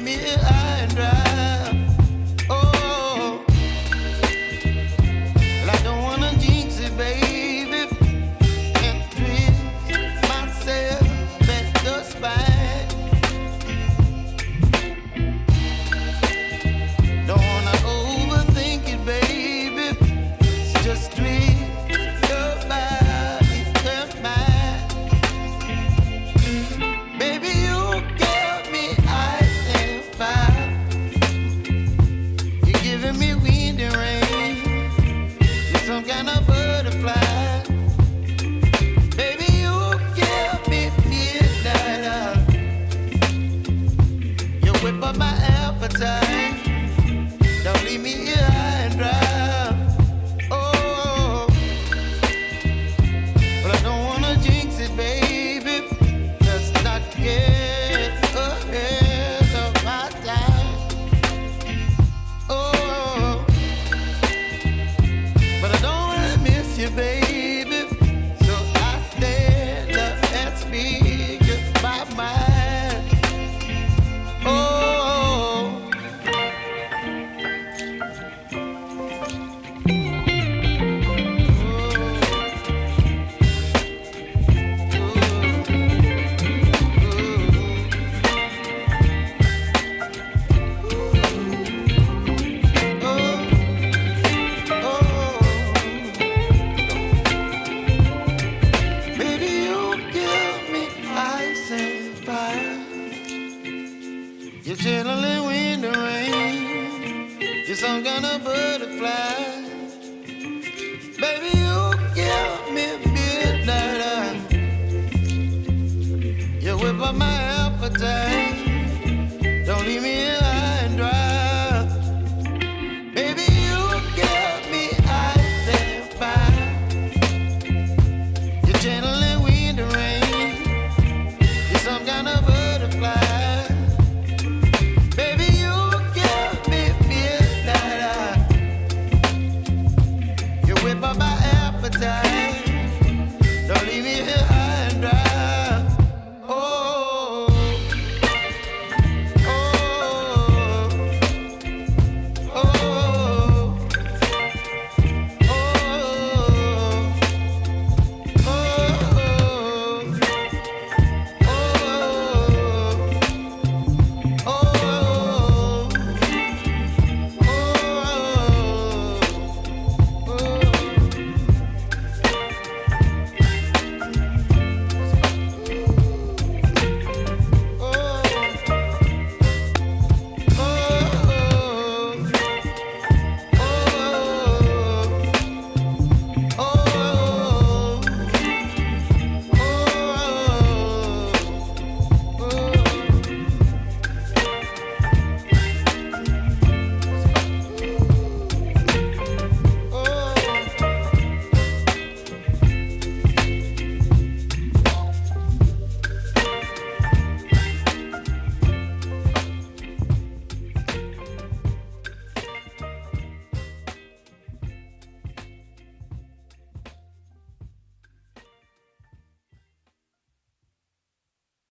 leave me high and dry. Oh, well, I don't wanna jinx it, baby, and twist myself at the spine. Don't wanna overthink it, baby. It's just twist your body and mine. Baby, you give me ice and fire. You're giving me wind and rain. You're some kind of butterfly. Baby, you give me midnight. You whip up my appetite. Don't leave me here high and dry. Oh, but I don't wanna jinx it, baby. Let's not get ahead of my time. Oh, but I don't wanna miss you, baby. So I stand up and speak my mind. Oh. Baby, you give me ice and fire. You're chilling wind and rain. You're some kind of butterfly. Baby, you give me midnight. You whip up my appetite.